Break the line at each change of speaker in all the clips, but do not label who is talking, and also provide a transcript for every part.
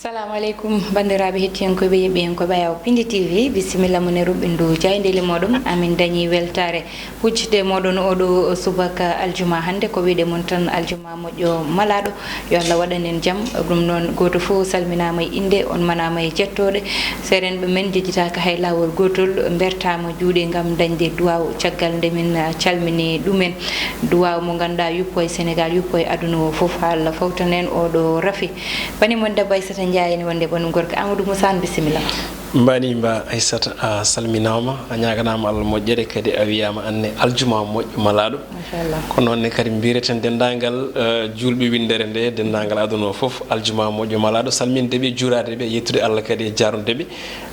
Assalamu alaikum bandiraɓe hettiyankoɓe yeɓɓiyankoɓe ayaw Pindi TV bisimilla mone ruɓɓindu jaydeli moɗon amin dañi weltare hujjide moɗon oɗo subaka aljuma hande ko wiide mon tan aljuma moƴƴo malaɗo yo Allah waɗanen jaam ɗum noon goto fo salminama e inde on manama e jettoɗe serenɓe men jejjitaka hay lawol gotol bertama juuɗe gam dañde duwaw caggal nde min calmini ɗumen duwaw mo ganduɗa yuppo e Sénégal yuppo e aduna o foof ha Allah fawtanen oɗo rafi bani mon debbo Aissata Ndiaye wonde bonu gorko Amadou Moussa bisimilla
mbani mba Aissata a salminama a ñaganama Allah moƴƴere kadi a wiyama anne aljuma moƴƴo malaɗo
machallah
ko noonne kadi mbireten dendagal julɓe windere nde dendagal aduna o foof aljuma moƴƴo malaɗo salmindeɓe juuradeɓe yettude Allah kadi e jarudeɓe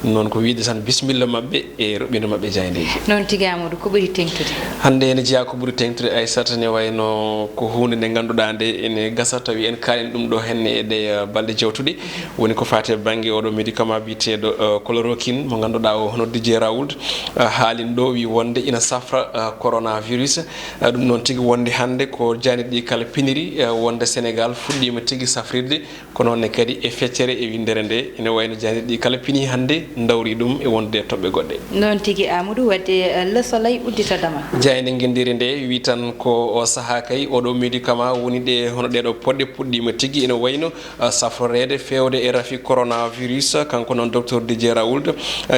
noon ko wiide tan bisimilla mabɓe e roɓɓinde mabɓe jaydeji
noon tigui Amadou ko ɓuuri tengtude
hande ene jeeya ko ɓuuri tengtude Aissata ne wayno ko hunde nde ganduɗa nde ene gasa tawi en kalen ɗum ɗo henne e ɗe balɗe jawtuɗe woni ko fate banggue oɗo médicament biteɗo chloroquine mo ganduɗa o hono Didier Raoult haalin ɗo wi wonde ina safra coronavirus ɗum noon tigui wonde hande ko janiɗi kala piniri wonde Sénégal fuɗɗima tigui safrirde ko noonne kadi e feccere e windere nde ene wayno janiɗi kala pini hande dawri ɗum e wonde toɓɓe goɗɗe
noon tigui Amadou wadde Le Soleil udditadama
jayde guendiri nde wi tan ko o saaha kay oɗo médicament woni ɗe hono ɗeɗo poɗɗe puɗɗima tigui ene wayno safrorede fewde e rafi coronavirus kanko noon docteur Didier Raoult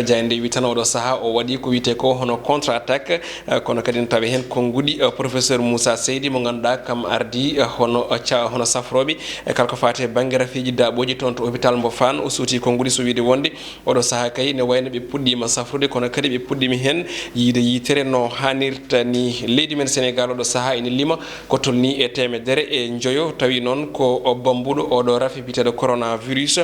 jayde wi tan oɗo saaha o waɗi ko wiyete ko hono contre attaque kono kadi ne tawi hen konngudi professeur Moussa Seydi mo ganduɗa kam ardi hono safroɓe e kala ko fate banggue rafiji daɓoji toon to hôpital mbo Fann o suuti konngudi so wiide wonde oɗo saaha kay ne wayno ɓe puɗɗima safrude kono kadi ɓe puɗɗimi hen yiide yitere no hannirta ni leydi men Sénégal oɗo saaha ene lima ko tolni e temedere e joyo tawi noon ko bambuɗo oɗo rafi biteɗo coronavirus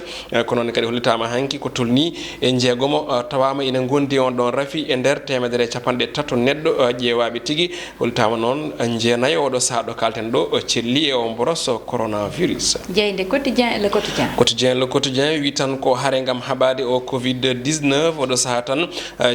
ko noon kadi hollitama hanki ko tolni e jeegomo tawama ina gondi on ɗon rafi e nder temedere capanɗe tato neɗɗo ƴeewaɓe tigui hollitama noon jeenayo oɗo saaha ɗo kalten ɗo celli e o boros coronavirus
jeyde quotidien e le quotidien
le quotidien wi tan ko haare gam haɓade o covid 19 oɗo saaha tan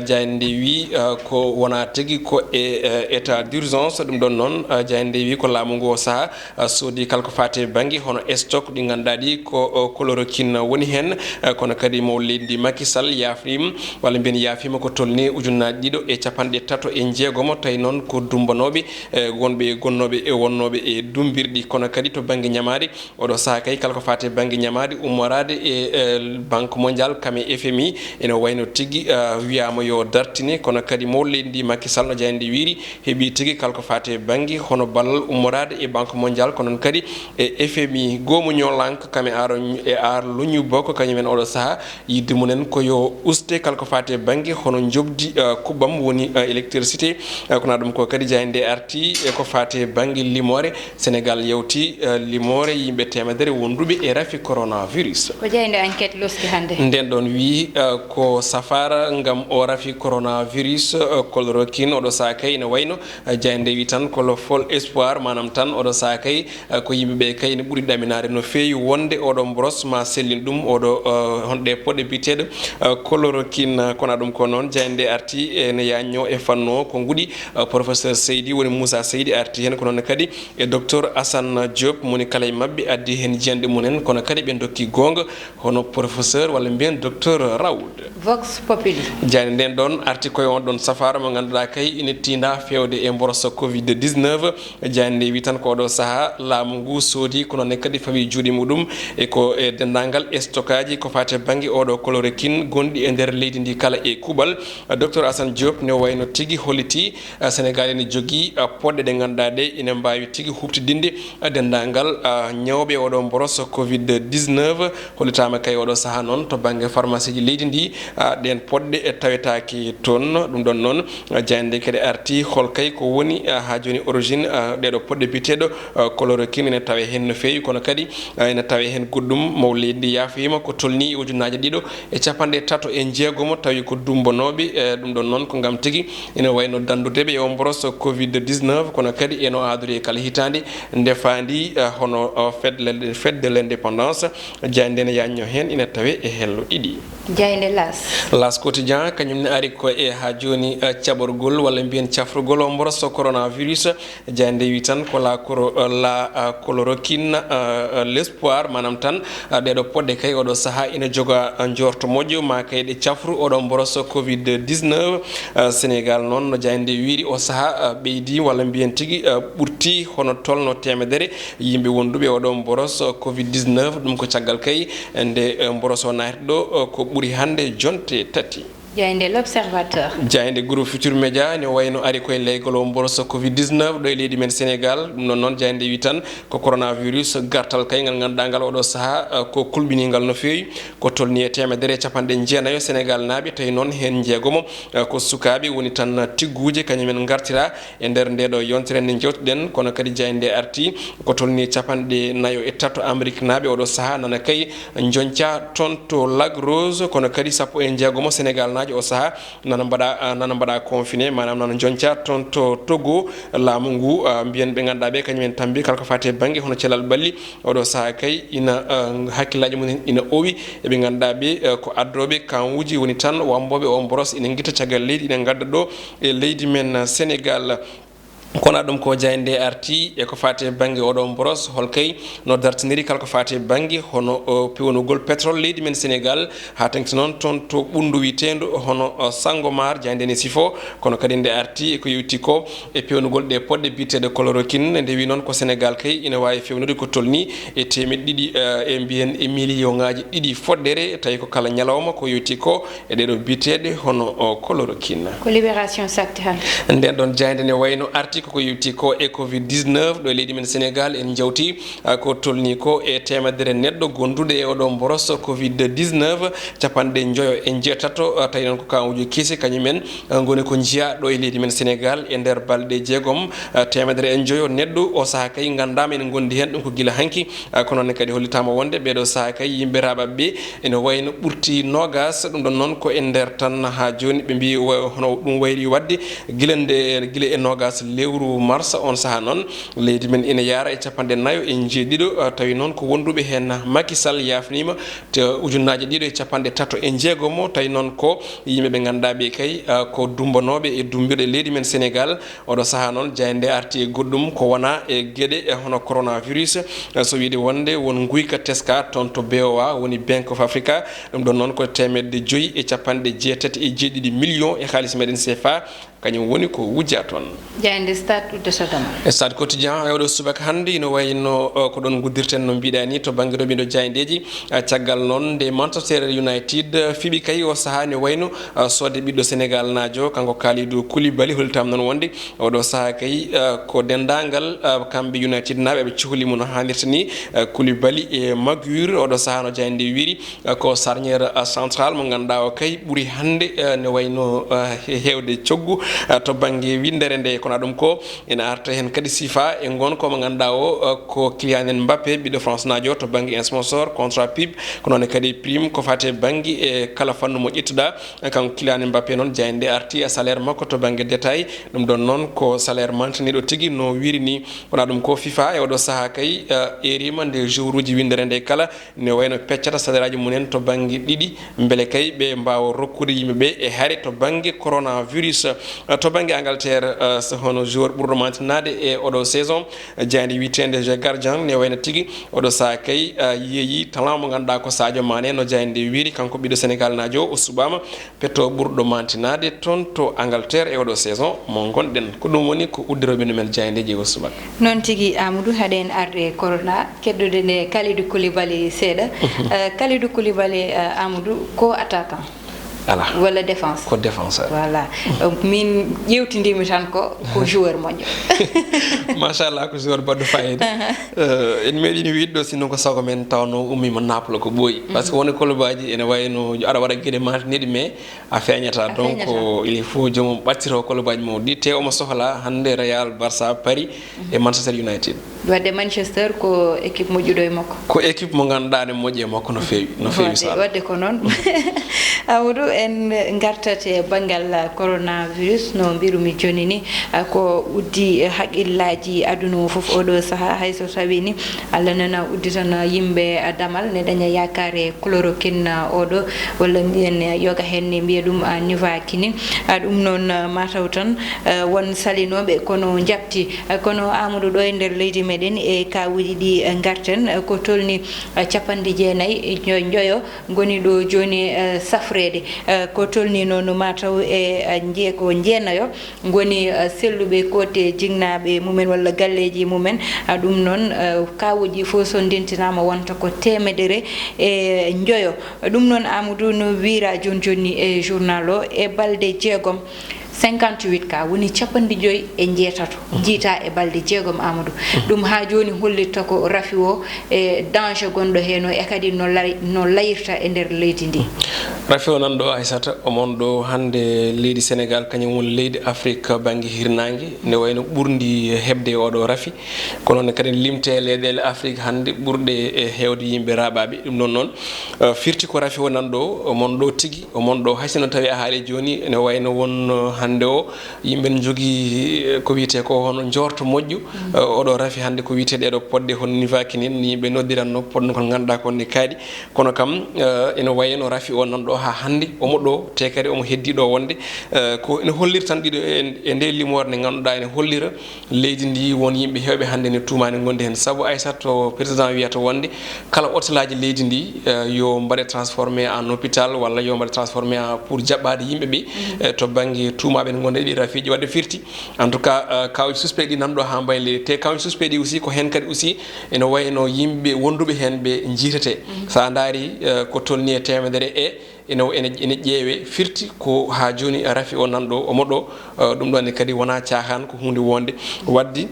jayde wi ko wona tigui ko e état d'urgence ɗum ɗon noon jayde wi ko laamu ngu o saaha soodi kala ko fate banggue hono stock ɗi ganduɗa ɗi ko chloroquine woni hen kono kadi mo leydi Macky Sall yafima walla mbiyen yafima ko tolni ujunnaji ɗiɗo e capanɗe tato e jeegomo tawi noon ko dumbanoɓe wonɓe gonnoɓe e wonnoɓe e dumbirɗi kono kadi to banggue ñamade oɗo saaha kay kala ko fate banggue ñamade ummorade e banque mondial kame FMI ene wayno tigui wiyama yo dartine kono kadi mo leydi ndi Macky Sall no jayde wiiri heeɓi tigui kala ko fate banggue hono ballal ummorade e banque mondial kono kadi e FMI gomu ñolanka kame ar luñu bokko kañumen oɗo saaha yidde munen ko yo uste kala ko fate banggue hono jobdi kuɓɓam woni électricité kono ɗum ko kadi jayde arti e ko fate banggue limore Sénégal yewti limore yimɓe temedere wonduɓe e rafi coronavirus
ko jeyde enquête loski hande
nden ɗon wi ko safara gam o rafi coronavirus chloroquine oɗo saaha kay ne wayno jayde wi tan ko fol espoir manam tan oɗo saaha kay ko yimɓeɓe kay ne ɓuuri ɗaminade no fewi wonde oɗo bros ma sellin ɗum oɗo honɗe poɗɗe biteɗo chloroquine kono ɗum ko noon jayde arti ene yanño e fanno ko guuɗi professeur Seydi woni Moussa Seydi arti hen ko noon kadi e docteur Assane Diop moni kala e mabɓe addi hen jiyanɗe mumen kono kadi ɓe dokki gonga hono professeur walla mbiyen docteur Raoult
Vox Populi
jani nden ɗon arti koye on ɗon safara mo ganduɗa kay ina tinda fewde e borosa covid 19 jani nde wi tan ko oɗo saaha laamu ngu soodi ko noon kadi fawi juuɗe muɗum e ko e dendagal stockage ko fate banggue oɗo chloroquine gonɗi e nder leydi ndi kala e kuuɓal docteur Assane Diop ne wayno tigui holliti Sénégal ene jogui poɗɗe ɗe ganduɗa ɗe ina mbawi tigui huftidinde dendagal ñawɓe oɗo boros covid 19 hollitama kay oɗo saaha noon to banggue pharmacie ji leydi ndi ɗen poɗɗe e tawetaki toon ɗum ɗon noon jayde kadi arti hol kay ko woni ha joni origine ɗeɗo poɗɗe biteɗo chloroquine ene tawe hen no fewi kono kadi ene tawe hen goɗɗum mo leydi ndi yafima ko tolni ujunnaji ɗiɗo e capanɗe tato e jeegomo tawi ko dumbanoɓe ɗum ɗon noon ko gam tigui ene wayno dandudeɓe e o boros covid 19 kono kadi eno adori e kala hitande ndefandi hono fête de l'indépendance jayde ne yanño hen ina tawe e hello ɗiɗi
jayde
las quotidien kañum ne ari ko e ha joni caɓorgol walla mbiyen cafrugol o mboroso coronavirus jayde wi tan ko la chloroquine l'espoir manam tan ɗeɗo podde kay oɗo saaha ina joga jorto moƴƴo ma kay ɗe cafru oɗo mboroso covid 19 sénégal noon no jayde wiiri o saaha ɓeydi walla mbiyen tigui ɓurti hono tolno temedere yimɓe wonduɓe oɗo mboroso covid 19 ɗum ko caggal kay nde mboroso naati ɗo ko ɓuuri hande jonte tati
jayde l'observateur
jayde groupe futur média ne wayno ari koye leygol o mboroso covid 19 ɗo e leydi men sénégal ɗum noon jayde wi tan ko coronavirus gartal kay ngal ganduɗa ngal oɗo saaha ko kulɓinigal no fewi ko tolni e temedere capanɗe jeenayo sénégal naaɓe tawi noon hen jeegomo ko sukaɓe woni tan tigguji kañumen gartira e nder ndeɗo yontere nde jewtuɗen kono kadi jayde arti ko tolni capanɗe nayo e tato amérique naaɓe oɗo saaha nana kay jonca toon to lac rose kono kadi sappo e jeegomo sénégal o saha nana mbaɗa confiné manam nana jonca toon to Togo laamu ngu mbiyen ɓe ganduɗa ɓe kañumen tambi kala ko fate banggue hono celal balli oɗo saha kay ina hakkillaji mumen ina owi eɓe ganduɗa ɓe ko addoɓe kawuji woni tan wamboɓe o mboros ina guita caggal leydi ina gadda ɗo e leydi men sénégal kono ɗum ko jayde arti e ko fate banggue oɗo mboros holkay no dartiniri kala ko fate banggue hono pewnugol pétrole leydi men sénégal ha tengti noon toon to ɓundu witendu hono sangomar jayde ne sifo kono kadi nde arti eko yewti ko e pewnugol ɗe podɗe biteɗe chloroquine nde wi noon ko sénégal kay ina wawi fewnude ko tolni e temeɗɗe ɗiɗi e mbiyen e million ngaji ɗiɗi foddere tawi ko kala ñalawma ko yewti ko e ɗeɗo biteɗe hono chloroquine
ko libération sakti han
nden ɗon jayde ne wayno arti ko yewti ko e covid 19 ɗo e leydi men sénégal en jawti ko tolni ko e temedere neɗɗo gonduɗe e oɗo mboroso covid 19 capanɗe joyo e jeetato tawi noon ko kawuji kiisi kañumen goni ko jiiya ɗo e leydi men sénégal e nder balɗe jeegom temedere en joyo neɗɗo o saaha kay gandama ene gondi hen ɗum ko guila hanki kono noon kadi hollitama wonde ɓeɗo saaha kay yimɓe raɓaɓe ene wayno ɓurti nogas ɗum ɗon noon ko e nder tan ha joni ɓe mbi hono ɗum wayri wadde guila e nogas lewru mars on saaha noon leydi men ina yaara e capanɗe nayo e jeeɗiɗo tawi noon ko wonduɓe hen Macky Sall yafnima te ujunnaje ɗiɗo e capanɗe tato e jeegomo tawi noon ko yimɓeɓe ganduɗa ɓe kay ko dumbanoɓe e dumbirɗe leydi men sénégal oɗo saaha noon jayde arti e goɗɗum ko wona e gueɗe e hono coronavirus so wiide wonde won guyka teska toon to BOA woni Bank of Africa ɗum ɗon noon ko temedde joyyi e capanɗe jeetati e jeeɗiɗi million e haalis meɗen CFA kañum woni ko wujja toon
jayde stade uddotodama
e stade quotidien ewɗo subaka hannde ino wayno ko ɗon guddirten no mbiɗa ni to banggue ɗoɓiɗo jayndeji caggal noon nde Manchester United fiiɓi kay o saaha ne wayno sodde ɓiɗɗo sénégal najo kanko Kalidou Koulibaly hollitam noon wonde oɗo saaha kay ko dendagal kamɓe United naɓe ɓe cuhlimo no hannirta ni Koulibaly e Maguire oɗo saaha no jaynde wiiri ko charniére central mo ganduɗa o kay ɓuuri hannde ne wayno hewde coggu to banggue windere nde kono ɗum ko ina arta hen kadi sifa e gonko mo ganduɗa o ko Kylian Mbappé ɓiɗɗo France najo to banggue sponsor contrat pub ko noon kadi prime ko fate banggue e kala fannu mo ƴettuɗa kanko Kylian Mbappé noon jayde arti e salaire makko to banggue détail ɗum ɗon noon ko salaire mantaniɗo tigui no wirini kono ɗum ko FIFA e oɗo saaha kay erima nde jour uji windere nde kala ne wayno peccata salaire aji munen to banggue ɗiɗi beele kay ɓe mbawa rokkude yimɓeɓe e haare to banggue coronavirus to banggue Angleterre so hono joueur ɓurɗo mantinade e oɗo saison jayde witende je gardien ne wayno tigui oɗo saaha kay yeeyi talent mo ganduɗa ko Sadio Mané no jayde wiiri kanko ɓiɗɗo sénégal najo o subama petto ɓurɗo mantinade toon to Angleterre e oɗo saison mo gonɗen ko ɗum woni ko uddiroɓe ɗumen jayndeji o subaka
noon tigui Amadou haɗen arde corona keddude nde Kalidou Koulibaly seeɗa Kalidou Koulibaly Amadou ko attaquant
ala
walla défense
ko défenseur
voilà min ƴewtidimi tan ko joueur moƴƴo
machallah ko joueur baɗɗo fayida en meeɗino wiide ɗo sinno ko sago men tawno ummima Naples ko ɓooyi par ce que woni kolobaji ene wayno aɗa waɗa gueɗe mantaniɗi mais a feeñata donc il faut jomum ɓattito kolobaji mawɗi te omo sohla hande Real Barça Paris e Manchester United
wadde Manchester ko équipe moƴƴuɗo e makko
ko équipe mo ganduɗa ne moƴƴi e makko no fewi no fewi sa
wadde ko noon Amadou en gartate bangal coronavirus no mbirumi joni ni ko uddi haqqillaji aduna fof odo saha hayso tawini alla nana uddi tan yimbe damal ne daña yakare chloroquine odo walla mbiyen yoga hen mbiya dum nivakini dum non mataw tan won salinobe kono japti kono Amadou do e nder leydi meden e kawuji di garten ko tolni capande jeenay joyo goni do joni safrede ko tolni non mataw e jeeko jeenayo goni sellube kote jignabe mumen walla galleji mumen dum non kawuji fo so dentinama wonta ko temedere e joyo dum non Amadou no wira joni e journal o e balde jeegom 58 ka woni capandi joy e jeetato jiita e balde jeegom Amadou dum ha joni hollitta ko rafi o e danger gondo heno e kadi no layirta e nder leydi ndi
rafi o nan do Aissata omon do hande leydi Sénégal kanyum won leydi Afrique bangi hirnangi ne wayno burdi hebde odo rafi kono ne kadi limte leedele Afrique hande burde e hewde yimbe rababe dum non firti ko rafi o nan do omon do tigi omon do haysino tawi a haali joni ne wayno won hande o yimbe jogi ko wiite ko hono jorto moƴƴu odo rafi hande ko wiite dedo podde hon nivakinin yimbe noddiranno podno ko ganda ko ni kaadi kono kam ene wayno rafi o nan do ha hande omo do te kadi omo heddi do wonde ko ene hollir tan dido e nde limor ne ganduda ene hollira leydi ndi won yimbe hewbe hande ne tumani gonde hen sabu Aissata to président wiata wonde kala hôtelaji leydi ndi yo mbade transformé en hôpital walla yo mbade transformé pour jabbade yimbe be to bangi tumabe gonde di rafiji wadde firti en tout cas kawji suspect di namdo ha mbayle te kawji suspect di aussi ko hen kadi aussi ene wayno yimbe wondube hen be jiitete sa ndari ko tolni e temedere e ene ƴeewe firti ko ha joni rafi o nan ɗo omo ɗo ɗum ɗon kadi wona caahan ko hunde wonde waddi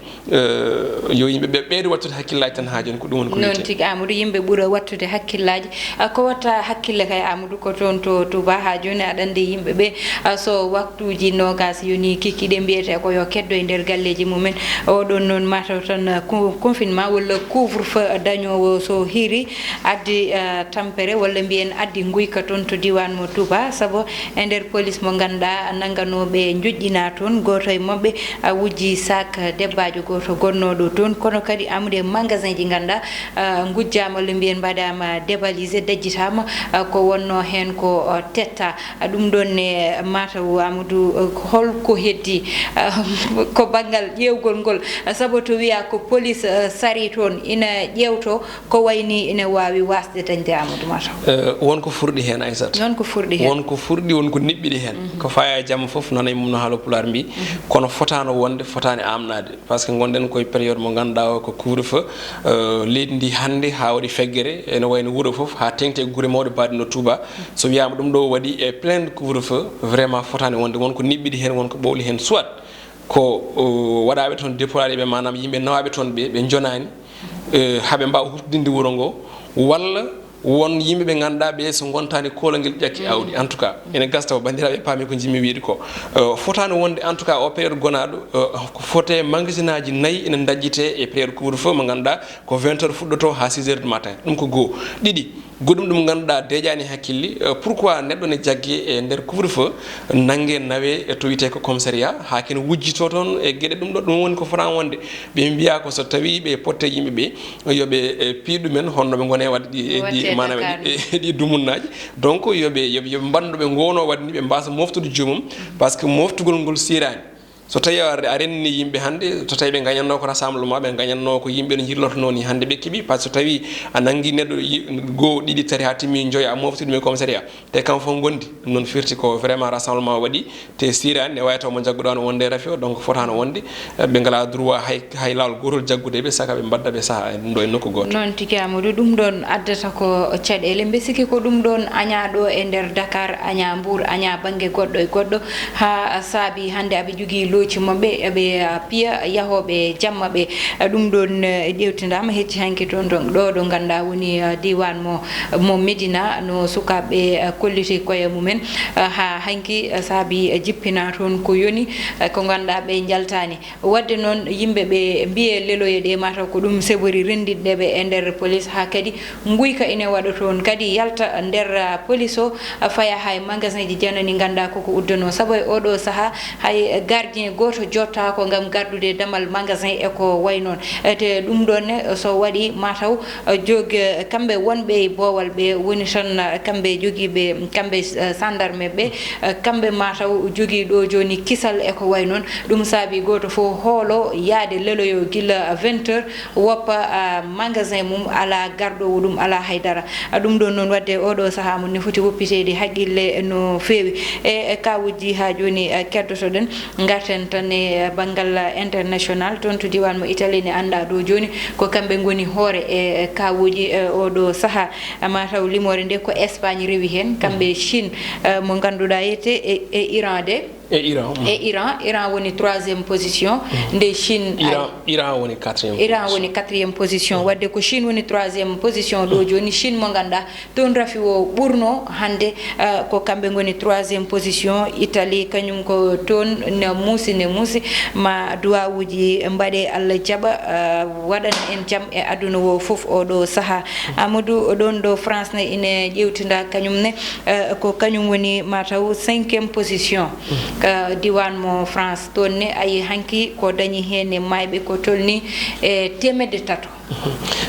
yo yimɓe ɓe ɓeyde wattude hakkillaji tan ha joni ko ɗum woni ko
non tigi Amadou yimɓe ɓuura wattude hakkillaji ko watta hakkille kay Amadou ko toon to Touba ha joni aɗa andi yimɓe ɓe so waktuji nogas yoni kikkiɗe mbiyete ko yo keddo e nder galleji mumen oɗon noon mataw tan confinement walla couvre feu dañowo so hiiri addi tampere walla mbiyen addi guyka toon to diwan mo Touba sabo e nder police mo ganda nanganobe njujjina ton goto e mabbe wujji sak debbajo goto gonnodo ton kono kadi amude magasin ji ganda ngujjama le mbiyen badama débaliser dejjitama ko wonno hen ko tetta dum don ne mataw Amadou holko heddi ko bangal yewgol ngol sabo to wiya ko police sari ton ina ƴewto ko wayni ina wawi wasde dañde Amadou mataw
wonko furdi hen Aissata
non ko furdi hen
wonko furdi wonko nibbidi hen ko faaya jam fof nanay mum no haalo pular mbi kono fotano wonde fotani amnade parce que gonden koy période mo ganda ko couvre feu leydi ndi hande ha wadi feggere ene wayno wuro fof ha tengte gure mawde baade no Touba so wiyama dum do wadi e plein couvre feu vraiment fotani wonde wonko nibbidi hen wonko bowli hen soit ko wadabe ton déployer be manam yimbe nawabe ton be jonani habe mbaw huftinde wuro ngo walla won yimbe be ganda be so gontani kolangel ƴakki awdi en tout cas ene gasta bandirabe paami ko jimi wiidi ko fotani wonde en tout cas o période gonado ko fote magasinaji nayi ene dajjite e période couvre feu mo ganda ko 20h fuddoto ha 6h du matin dum ko go didi godum dum ganda dejani hakkilli pourquoi neddo ne jagge e der couvre feu nangue nawe e to wite ko commissariat ha ken wujjito ton e gede dum do dum woni ko fran wonde be mbiya ko so tawi be potte yimbe be yobe piidu men honno be gone waddi manam di dumunnaji donc yobe bandu be ngono wadni be mbasa moftude jumum parce que moftugol ngol sirani so tawi a renni yimbe hande to tawi be gagnanno ko rassemblement be gagnanno ko yimbe no jirloto noni hande be kibi parce que so tawi a nangi neddo go didi tari ha timmi joya moftude me commissariat te kam fo gondi non firti ko vraiment rassemblement wadi te sirani ne wayto mo jaggudo no wonde rafio donc fotano wonde be ngala droit hay lawol gotol jaggude be saka be badda be saha ndo nokko goto
non tigi Amadou dum don addata ko cadele mbesiki ko dum don anya do e nder Dakar anya Mbour anya bange goddo e goddo ha saabi hande abi jogi loci mabɓe ɓe piya yahoɓe jamma ɓe ɗum ɗon ƴewtidama hecci hanki toon ɗo ɗo ganduɗa woni diwan mo Médina no sukaɓe kolliti koye mumen ha hanki saabi jippina toon ko yoni ko ganduɗa ɓe jaltani wadde noon yimɓeɓe mbiye leloye ɗe mataw ko ɗum sebori rendiddeɓe e nder police ha kadi guyka ine waɗa toon kadi yalta nder police o faya hay magasin ji janani ganduɗa koko uddano saabu e oɗo saaha hay gardien goto jotta ko gam gardude damal magasin e ko way noon te ɗum ɗonne so waɗi mataw jogue kamɓe wonɓe boowal ɓe woni tan kamɓe joguiɓe kamɓe gendarme ɓe kamɓe mataw jogui ɗo joni kisal e ko way noon ɗum saabi goto fo hoolo yaade leloyo guila 20h woppa magasin mum ala garɗowo ɗum ala haydara ɗum ɗon noon wadde oɗo saaha mum ne foti woppitede haqqille no feewi e kawuji ha joni keddotoɗen garten tan e banggal international toon to diwan mo Italie ne anda ɗo joni ko kamɓe goni hoore e kawuji oɗo saaha mataw limore nde ko Espagne rewi hen kamɓe Chine mo ganduɗa yette e Iran de Iran woni 3e position nde Chine
Iran woni
4e position wadde ko Chine woni 3e position ɗo joni Chine mo ganduɗa toon rafi o ɓurno hande ko kamɓe goni 3e position Italie kañum ko toon ne muusi ma duwawuji mbaɗe Allah jaaɓa waɗan en jaam e aduna o foof oɗo saaha Amadou ɗon ɗo France ne ine ƴewtinda kañum ne ko kañum woni mataw 5e position diwan mo France toon ne ayi hanki ko dañi hen e mayɓe ko tolni e temedde tato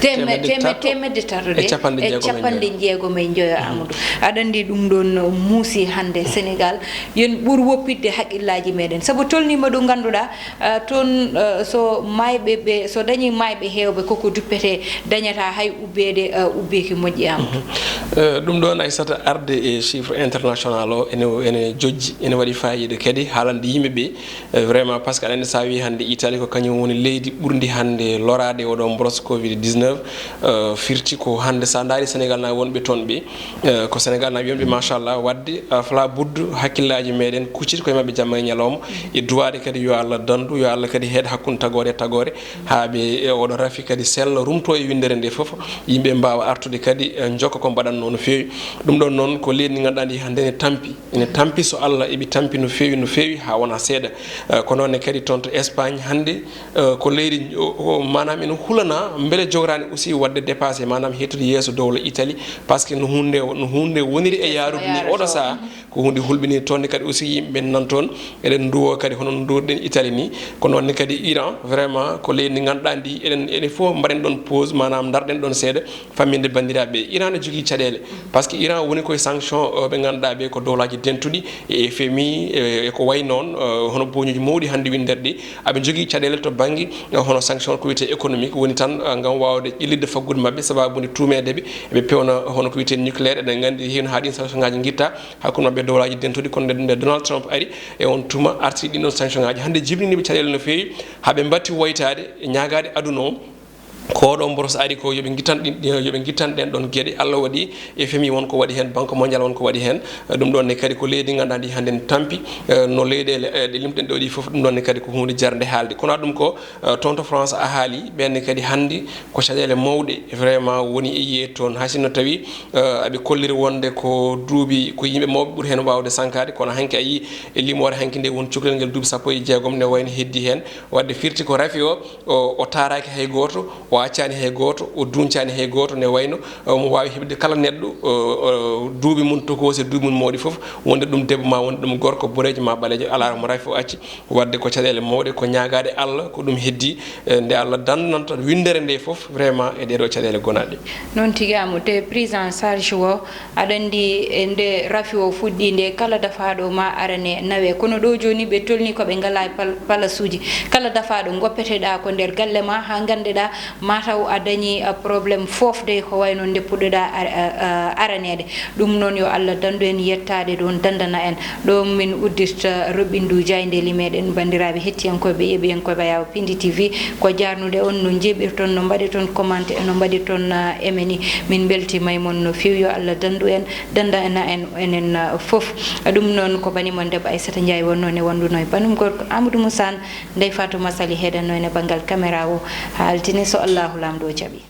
temedde tato de e capanɗe jeegom e joyo Amadou aɗa andi ɗum ɗon muusi hande Sénégal yen ɓuur woppidde haqqillaji meɗen saabu tolnima ɗo ganduɗa toon so mayɓe ɓe so dañi mayɓe hewɓe koko duppete dañata hay ubbede ubbeki moƴƴi Amadou
ɗum ɗon Aissata arde e chiffre international o ene jojji ene waɗi fayida kadi haalande yimɓeɓe vraiment par ce que aɗa andi sa wi hande Italie ko kañum woni leydi ɓurdi hande lorade oɗon brosse Covid 19 firti ko hande sa daari Sénégal na wonɓe toon ɓe ko Sénégal na wiyonɓe machallah wadde fala buddu hakkillaji meɗen kucciti koye mabɓe jamma e ñalawma e duwade kadi yo Allah dandu yo Allah kadi heed hakkude tagore e tagore haaɓe oɗo rafi kadi sella rumto e windere nde foof yimɓe mbawa artude kadi jokka ko mbaɗanno no fewi ɗum ɗon noon ko leydi ndi ganduɗa ndi hande ene tampi so Allah eɓi tampi no fewi ha wona seeɗa ko noonne kadi toon to Espagne hande ko leydi manam ene hulana beele jograni aussi wadde dépassé manam hettude yeeso dowla Italie par ce que no hunde woniri e yaarude ni oɗo saha ko hunde hulɓini toon kadi aussi yimɓe nan toon eɗen duwo kadi hono duwoɗen Italie ni ko noonne kadi Iran vraiment ko leydi ndi ganduɗa ndi enen fof mbaɗen ɗon pause manam darɗen ɗon seeɗa famminde bandiraɓe Iran ne jogui caɗele par ce que Iran woni koye sanction ɓe ganduɗa ɓe ko dowlaji dentuɗi e FMI e ko way noon hono boñuji mawɗi hande windere ɗi aɓe jogui caɗele to banggue hono sanction ko wiyete économique woni tan gam wawde ƴellidde faggude mabɓe sababude tumedeɓe eɓe pewna hono ko wiyete nucléaire eɗen gandi hen haɗin sanction ngaji guitta hakkude mabɓe dowlaji dentuɗi kono nde Donald Trump ari e on tuma arti ɗin sanction ngaji hande jibininiɓe caɗele no fewi haaɓe batti woytade e ñagade aduna o ko ɗon boros ari ko yoɓe guittan ɗen ɗon gueɗe Allah waɗi FMI wonko waɗi hen banque mondial wonko waɗi hen ɗum ɗon ne kadi ko leydi ganduɗa ndi hande ne tampi no leyɗele ɗe limɗen ɗo ɗi foof ɗum ɗon ne kadi ko hunde jarde haalde kono ɗum ko toon to France a haali ɓenne kadi hande ko caɗele mawɗe vraiment woni e yiye toon haysinno tawi aɓe kolliri wonde ko duuɓi ko yimɓe mawɓe ɓuuri hen wawde sankade kono hanki a yi e limore hanki nde woni cukalel ngel duuɓi 16 ne wayno heddi hen wadde firti ko rafi o taraki hay goto o accani hay goto o duncani hay goto ne wayno mo wawi hebde kala neɗɗo duuɓi mum tokosi duuɓi mum mawɗi foof wonde ɗum debbo ma wonde ɗum gorko borejo ma ɓalejo ala mo rafi o acci wadde ko caɗele mawɗe ko ñagade Allah ko ɗum heddi nde Allah dandanta windere nde foof vraiment e ɗeɗo caɗele gonaɗe
noon tigui Amadou te prise en charge o aɗa andi nde rafi o fuɗɗi nde kala dafaɗo ma arane nawe kono ɗo joni ɓe tolni koɓe ngala place uji kala dafaɗo goppeteɗa ko nder galle ma ha gandeɗa mataw a dañi probléme fofde ko wayno nde puɗɗoɗa aranede ɗum noon yo Allah dandu en yettade ɗon dandana en ɗo min uddirta roɓindu jayndeli meɗen bandiraɓe hettiyankoɓe yeɓiyankoɓe yaw Pindi TV ko jarnude on no jeɓirton no mbaɗi toon commenté no mbaɗi toon emeni min beltima mon no fewi yo Allah dandu en dandana en enen fof ɗum noon ko banimon debbo Aissata Ndiaye wonno ne wonduno e banum gorko Amadou Moussane Ndeye Fatou Massaly heɗanno e banggal caméra o ha altine so Allahu lamɗo jaaɓi